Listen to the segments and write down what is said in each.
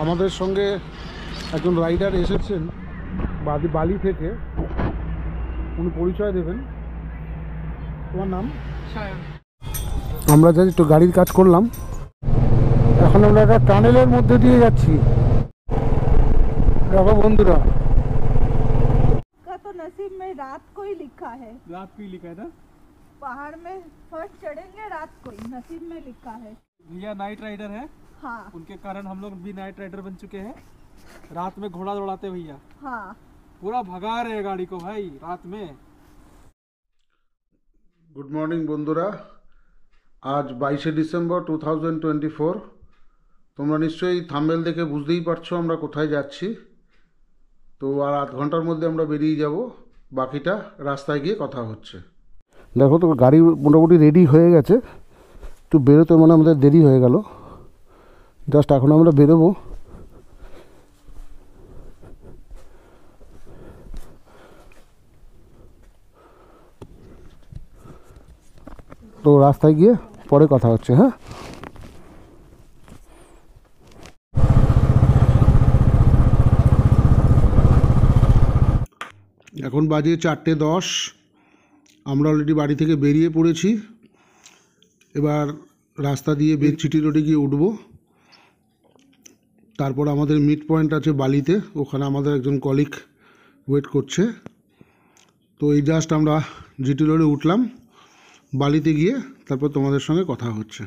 আমাদের সঙ্গে একজন রাইডার এসেছেন বালি থেকে, উনি পরিচয় দেবেন। তোমার নাম? আমরা যাই একটু গাড়ির কাজ করলাম, এখন আমরা একটা টানেলের মধ্যে দিয়ে যাচ্ছি। দেখো বন্ধুরা, तो नसीब में रात को ही लिखा है। रात को ही लिखा है ना, पहाड़ में फर्स्ट चढ़ेंगे रात को ही, नसीब में लिखा है। भैया नाइट राइडर है। हाँ उनके कारण हम लोग भी नाइट राइडर बन चुके हैं। रात में घोड़ा दौड़ाते भैया, हाँ पूरा भगा रहे हैं गाड़ी को भाई रात में। গুড মর্নিং বন্ধুরা, আজ 22শে ডিসেম্বর 2024। তোমরা নিশ্চয়ই থাম্বনেল দেখে বুঝতেই পারছো আমরা কোথায় যাচ্ছি। তো আর আধ ঘন্টার মধ্যে আমরা বেরিয়ে যাব, বাকিটা রাস্তায় গিয়ে কথা হচ্ছে। দেখো তো গাড়ি মোটামুটি রেডি হয়ে গেছে, একটু বেরোতে মানে আমাদের দেরি হয়ে গেল। জাস্ট এখন আমরা বেরোবো। তো রাস্তায় গিয়ে পরে কথা হচ্ছে। হ্যাঁ, এখন বাজে 4:10। আমরা অলরেডি বাড়ি থেকে বেরিয়ে পড়েছি। এবার রাস্তা দিয়ে বেলচিটি রোডে গিয়ে উঠবো। তারপর আমাদের মিড পয়েন্ট আছে বালিতে, ওখানে আমাদের একজন কলিগ ওয়েট করছে। তো এই জাস্ট আমরা জিটি রোডে উঠলাম, বালিতে গিয়ে তারপর তোমাদের সঙ্গে কথা হচ্ছে।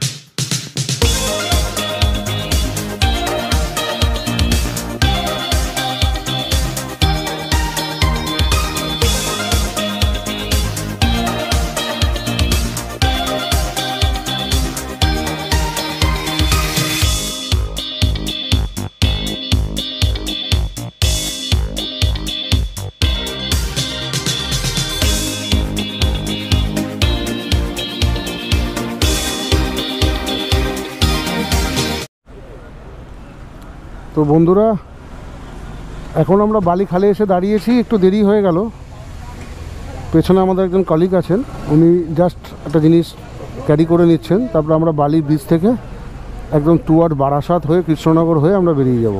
তো বন্ধুরা, এখন আমরা বালি খালে এসে দাঁড়িয়েছি। একটু দেরি হয়ে গেল। পেছনে আমাদের একজন কলিগ আছেন, উনি জাস্ট একটা জিনিস ক্যারি করে নিচ্ছেন। তারপর আমরা বালি ব্রিজ থেকে একদম টুয়ার্ড বারাসাত হয়ে কৃষ্ণনগর হয়ে আমরা বেরিয়ে যাব।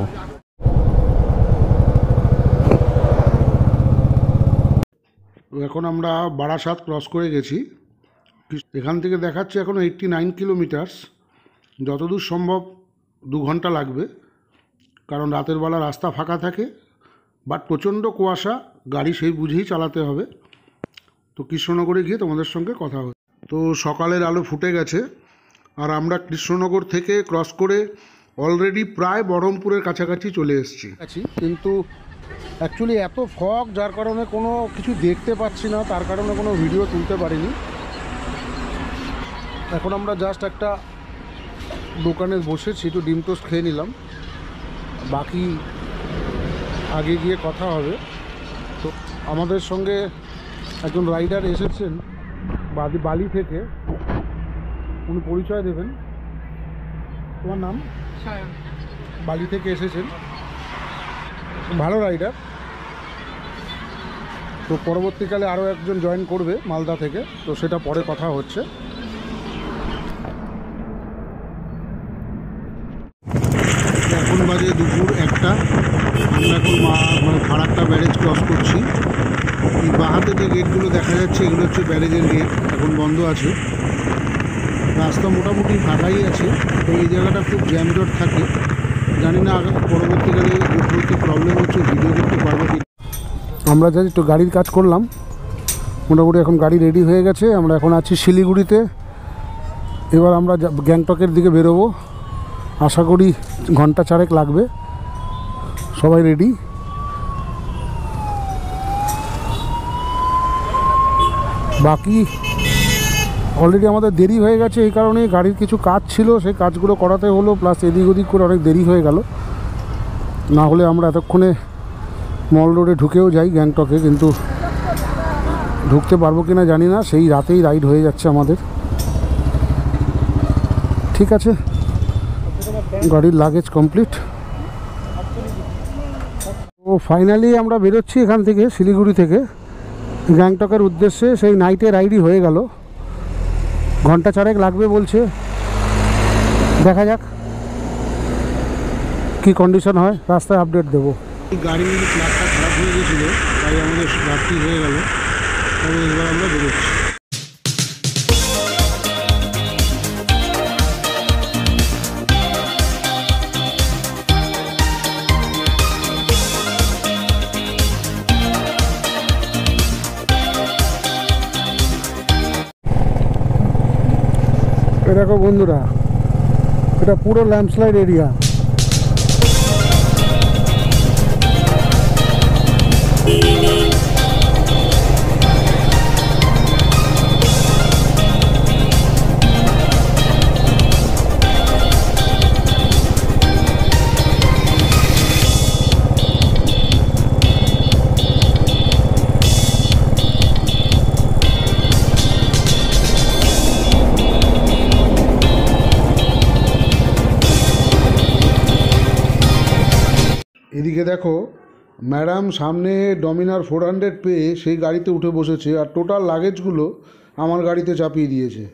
এখন আমরা বারাসাত ক্রস করে গেছি। এখান থেকে দেখাচ্ছে এখন 89 কিলোমিটার্স। যতদূর সম্ভব 2 ঘন্টা লাগবে, কারণ রাতের বেলা রাস্তা ফাঁকা থাকে, বাট প্রচণ্ড কুয়াশা, গাড়ি সেই বুঝেই চালাতে হবে। তো কৃষ্ণনগরে গিয়ে তোমাদের সঙ্গে কথা হবে। তো সকালের আলো ফুটে গেছে, আর আমরা কৃষ্ণনগর থেকে ক্রস করে অলরেডি প্রায় বহরমপুরের কাছাকাছি চলে এসেছি। কিন্তু অ্যাকচুয়ালি এত ফগ, যার কারণে কোনো কিছু দেখতে পাচ্ছি না, তার কারণে কোনো ভিডিও তুলতে পারিনি। এখন আমরা জাস্ট একটা দোকানে বসেছি, একটু ডিম টোস্ট খেয়ে নিলাম, বাকি আগে গিয়ে কথা হবে। তো আমাদের সঙ্গে একজন রাইডার এসেছেন বালি থেকে, উনি পরিচয় দেবেন। তোমার নাম? বালি থেকে এসেছেন, ভালো রাইডার। তো পরবর্তীকালে আরও একজন জয়েন করবে মালদা থেকে, তো সেটা পরে কথা হচ্ছে। এখন বাজে দুপুর 1টা। আমরা এখন মানে ফারাক্কা ব্যারেজ ক্রস করছি। এই বাঁহাতে যে গেটগুলো দেখা যাচ্ছে, এগুলো হচ্ছে ব্যারেজের গেট, এখন বন্ধ আছে। রাস্তা মোটামুটি ফাঁকাই আছে। তো এই জায়গাটা খুব জ্যামজট থাকে, জানি না পরবর্তীকালে একটু প্রবলেম হচ্ছে, ভিডিও করতে পারবো কি। আমরা যাই একটু গাড়ির কাজ করলাম, মোটামুটি এখন গাড়ি রেডি হয়ে গেছে। আমরা এখন আছি শিলিগুড়িতে। এবার আমরা গ্যাংটকের দিকে বেরোবো, আশা করি ঘন্টা 4 লাগবে। সবাই রেডি? বাকি অলরেডি আমাদের দেরি হয়ে গেছে, এই কারণে গাড়ির কিছু কাজ ছিল, সেই কাজগুলো করাতে হলো, প্লাস এদিক ওদিক করে অনেক দেরি হয়ে গেল। না হলে আমরা এতক্ষণে মল রোডে ঢুকেও যাই গ্যাংটকে, কিন্তু ঢুকতে পারবো কিনা জানি না, সেই রাতেই রাইড হয়ে যাচ্ছে আমাদের। ঠিক আছে, গাড়ির লাগেজ কমপ্লিট। তো ফাইনালি আমরা বেরোচ্ছি এখান থেকে, শিলিগুড়ি থেকে গ্যাংটকের উদ্দেশ্যে। সেই নাইটে রাইডই হয়ে গেল, ঘন্টা 4 লাগবে বলছে, দেখা যাক কি কন্ডিশন হয় রাস্তায় আপডেট দেবো। এই গাড়ির প্লাগটা খারাপ হয়ে গেছিলো, তাই আমাদের রাত্রি হয়ে গেল। তবে এবার আমরা বেরোচ্ছি। দেখো বন্ধুরা, এটা পুরো ল্যান্ডস্লাইড এরিয়া। এদিকে দেখো, ম্যাডাম সামনে ডমিনার 400 পেয়ে সেই গাড়িতে উঠে বসেছে, আর টোটাল লাগেজগুলো আমার গাড়িতে চাপিয়ে দিয়েছে।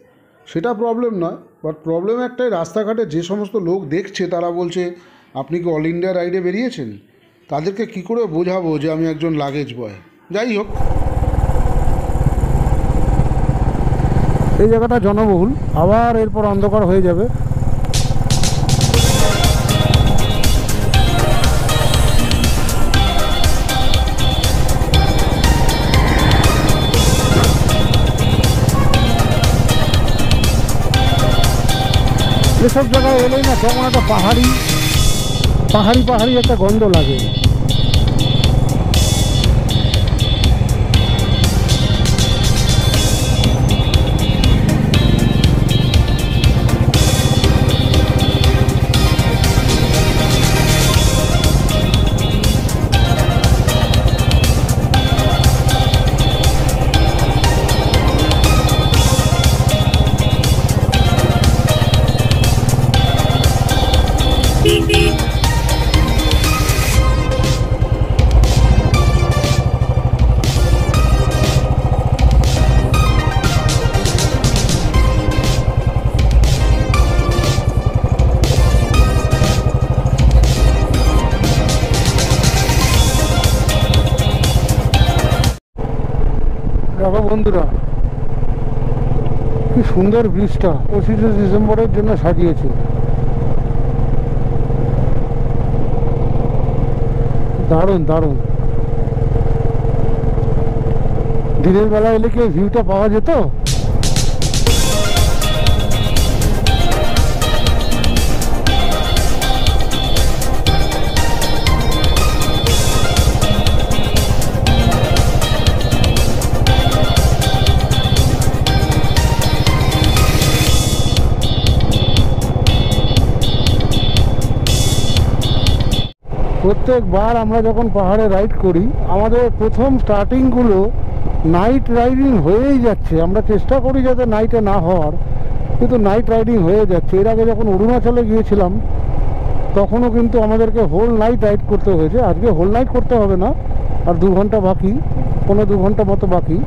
সেটা প্রবলেম নয়, বাট প্রবলেম একটাই, রাস্তাঘাটে যে সমস্ত লোক দেখছে তারা বলছে আপনি কি অল ইন্ডিয়া রাইডে বেরিয়েছেন? তাদেরকে কি করে বোঝাবো যে আমি একজন লাগেজ বয়? যাই হোক, এই জায়গাটা জনবহুল, আবার এরপর অন্ধকার হয়ে যাবে। এসব জায়গায় এলেই না কেমন একটা পাহাড়ি একটা গন্ধ লাগে। দেখো বন্ধুরা, কি সুন্দর ব্রিজটা 25শে ডিসেম্বরের জন্য সাজিয়েছে। দারুণ দারুণ। দিনের বেলা এলে কি ভিউটা পাওয়া যেত? প্রত্যেকবার আমরা যখন পাহাড়ে রাইড করি, আমাদের প্রথম স্টার্টিংগুলো নাইট রাইডিং হয়েই যাচ্ছে। আমরা চেষ্টা করি যাতে নাইটে না হওয়ার, কিন্তু নাইট রাইডিং হয়ে যাচ্ছে। এর আগে যখন অরুণাচলে গিয়েছিলাম তখনও কিন্তু আমাদেরকে হোল নাইট রাইড করতে হয়েছে। আজকে হোল নাইট করতে হবে না, আর 2 ঘন্টা বাকি, 1.5-2 ঘন্টা মতো বাকি,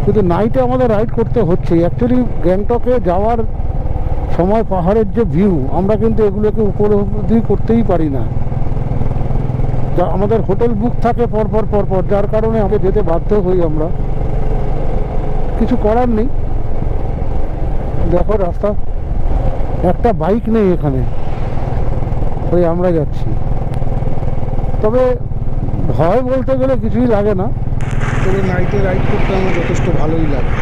কিন্তু নাইটে আমাদের রাইড করতে হচ্ছে। অ্যাকচুয়ালি গ্যাংটকে যাওয়ার সময় পাহাড়ের যে ভিউ, আমরা কিন্তু এগুলোকে উপলব্ধি করতেই পারি না। আমাদের হোটেল বুক থাকে পরপর, যার কারণে আমাকে যেতে বাধ্য হই আমরা, কিছু করার নেই। দেখো রাস্তা, একটা বাইক নেই এখানে, ওই আমরা যাচ্ছি। তবে ভয় বলতে গেলে কিছুই লাগে না, তবে নাইটে রাইড করতে আমার যথেষ্ট ভালোই লাগে।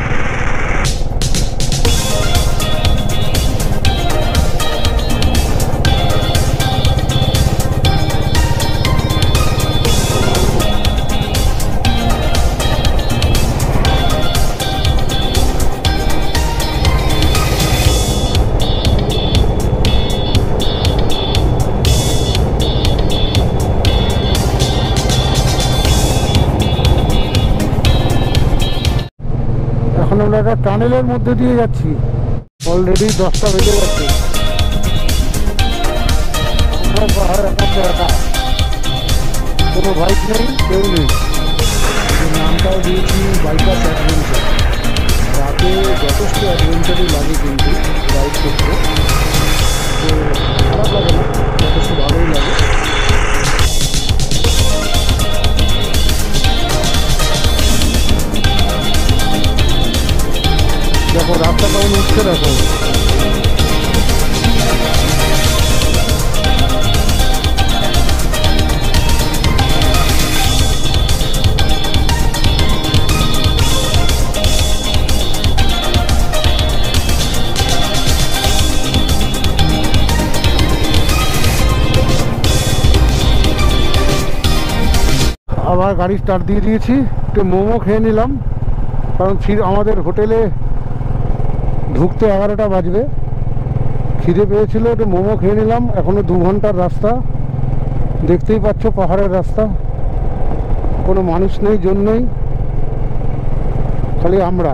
এখন আমরা একটা টানেলের মধ্যে দিয়ে যাচ্ছি, অলরেডি 10টা বেজে গেছে। আমরা পাহাড় এখন একা, কোনো বাইক নেই, কেউ নেই। নামটাও দিয়েছি বাইকার্স অ্যাডভেঞ্চার। রাতে যথেষ্ট অ্যাডভেঞ্চারই লাগে কিন্তু রাইড করতে। তো খারাপ লাগে না, যথেষ্ট ভালোই লাগে। দেখো রাস্তা কেমন উঠছে, দেখো আবার গাড়ি স্টার্ট দিয়ে দিয়েছি, একটু মোমো খেয়ে নিলাম, কারণ আমাদের হোটেলে ঢুকতে 11টা বাজবে, খিদে পেয়েছিল, একটু মোমো খেয়ে নিলাম। এখনও 2 ঘন্টার রাস্তা, দেখতেই পাচ্ছ পাহাড়ের রাস্তা, কোনো মানুষ নেই, জন নেই, খালি আমরা।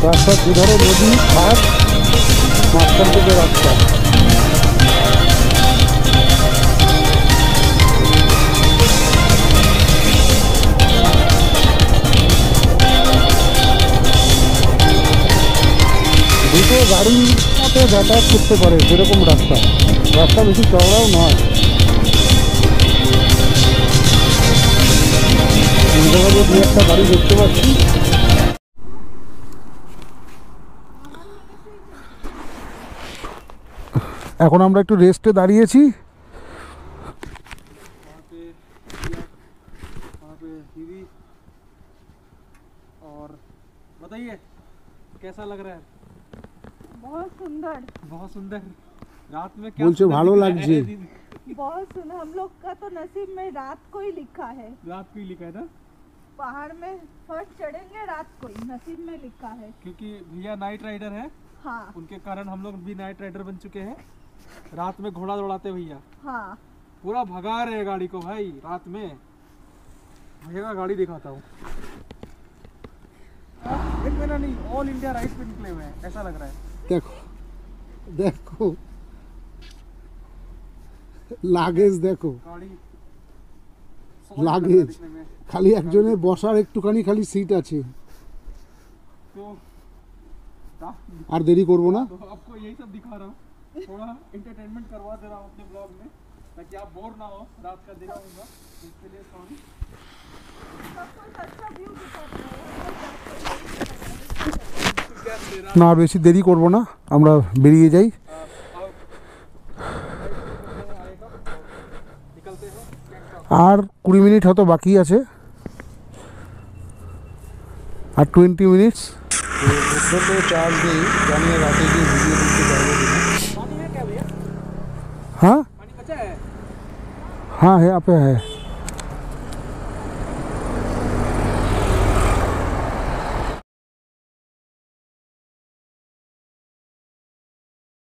রাস্তার দুধারে নদী, ঘাট, মাঝখান থেকে রাস্তা। দুটো গাড়ি মতো যাতায়াত করতে পারে সেরকম রাস্তা, রাস্তা বেশি চওড়াও নয়। দু একটা গাড়ি দেখতে পাচ্ছি। এখন আমরা একটু রেস্টে দাঁড়িয়েছি। और बताइए कैसा लग रहा है? बहुत सुंदर, बहुत सुंदर। रात में क्या बोलছে ভালো লাগছে। बहुत सुंदर। हम लोग का तो नसीब में रात को ही लिखा है, रात को ही लिखा है ना, पहाड़ में फर्स्ट चढ़ेंगे रात को ही, नसीब में लिखा है। क्योंकि भैया नाइट राइडर है, हाँ उनके कारण हम लोग भी नाइट राइडर बन चुके हैं। रात में घोड़ा दौड़ाते भैया, हाँ पूरा भगा रहे हैं गाड़ी को भाई रात में। भैया का गाड़ी दिखाता हूँ, एक महीना नहीं, ऑल इंडिया राइड पे निकले हुए हैं, ऐसा लग रहा है। দেখো দেখো লাগেজ, দেখো गाड़ी লাগেজ, दिखने में। খালি একজনের বসার একটুখানি খালি সিট আছে। तो আর দেরি করবো না, तो आपको यही सब दिखा रहा हूँ, थोड़ा एंटरटेनमेंट करवा दे रहा हूँ अपने ब्लॉग में, ताकि आप बोर ना हो। रात का दिखाऊंगा, इसके लिए सॉरी। सब कुछ अच्छा व्यू दिखाता है। না বেশি দেরি করবো না, আমরা বেরিয়ে যাই। আর 20 মিনিট হয়তো বাকি আছে, আর 20 মিনিটস। তো চার্জ নেই, জানি না রাতে গিয়ে ভিডিও দিতে পারবো কিনা। पानी है क्या भैया? हाँ पानी बचा है? हाँ है, यहाँ पे है।